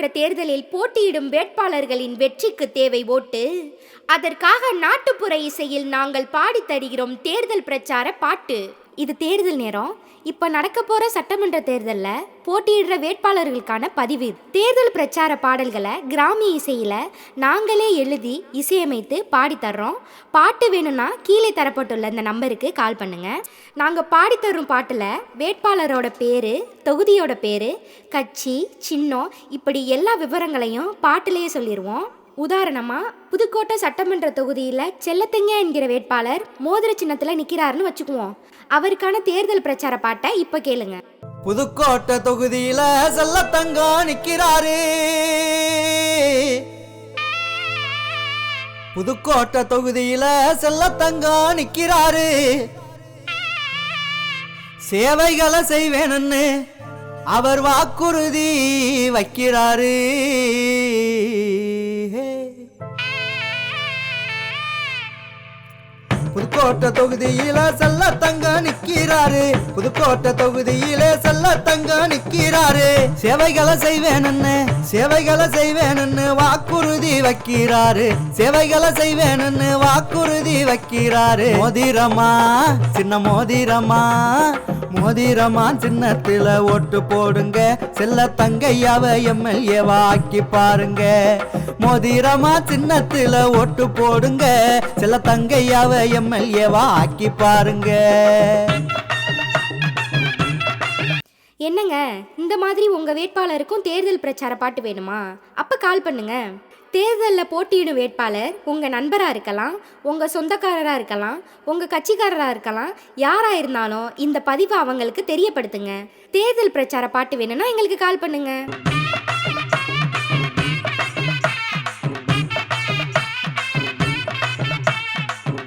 சட்டமன்ற தேர்தலில் போட்டியிடும் வேட்பாளர்களின் வெற்றிக்கு தேவை ஓட்டு. அதற்காக நாட்டுப்புற இசையில் நாங்கள் பாடித் தருகிறோம் தேர்தல் பிரச்சார பாட்டு. இது தேர்தல் நேரம். இப்போ நடக்க போற சட்டமன்ற தேர்தலில் போட்டியிடுற வேட்பாளர்களுக்கான பதிவு. தேர்தல் பிரச்சார பாடல்களை கிராமிய இசையில நாங்களே எழுதி இசையமைத்து பாடித்தர்றோம். பாட்டு வேணும்னா கீழே தரப்பட்டுள்ள இந்த நம்பருக்கு கால் பண்ணுங்க. நாங்கள் பாடித்தரும் பாட்டில் வேட்பாளரோட பேரு, தொகுதியோட பேரு, கட்சி, சின்னம் இப்படி எல்லா விவரங்களையும் பாட்டிலேயே சொல்லிடுவோம். உதாரணமாக புதுக்கோட்டை சட்டமன்ற தொகுதியில் செல்லத்தங்க என்கிற வேட்பாளர் மோதிர சின்னத்தில் நிற்கிறாருன்னு வச்சுக்குவோம். அவருக்கான தேர்தல் பிரச்சார பாட்டை இப்போ கேளுங்க. புதுக்கோட்டை தொகுதியில செல்லத்தங்க நிற்கிறாரு. புதுக்கோட்டை தொகுதியில செல்லத்தங்க நிற்கிறாரு. சேவைகளை செய்வேன்னு அவர் வாக்குறுதி வைக்கிறாரு. புதுக்கோட்டை தொகுதியில செல்லத்தங்க நிற்கிறாரு. புதுக்கோட்டை தொகுதியில செல்லத்தங்க நிற்கிறாரு. சேவைகளை செய்வேன்னு வாக்குறுதி வைக்கிறாரு. சேவைகளை செய்வேன்னு வாக்குறுதி வைக்கிறாரு. மோதிரமா சின்ன மோதிரமா சின்னத்துல ஓட்டு போடுங்க. செல்லத்தங்கையாவ எம்எல்ஏவா ஆக்கி பாருங்க. மோதிரமா சின்னத்துல ஓட்டு போடுங்க. செல்லத்தங்கையாவ எம்எல்ஏவா ஆக்கி பாருங்க. என்னங்க, இந்த மாதிரி உங்கள் வேட்பாளருக்கும் தேர்தல் பிரச்சார பாட்டு வேணுமா? அப்போ கால் பண்ணுங்க. தேர்தலில் போட்டியிடும் வேட்பாளர் உங்கள் நண்பராக இருக்கலாம், உங்கள் சொந்தக்காரராக இருக்கலாம், உங்கள் கட்சிக்காரராக இருக்கலாம். யாராக இருந்தாலும் இந்த பதிவை அவங்களுக்கு தெரியப்படுத்துங்க. தேர்தல் பிரச்சார பாட்டு வேணும்னா எங்களுக்கு கால் பண்ணுங்க.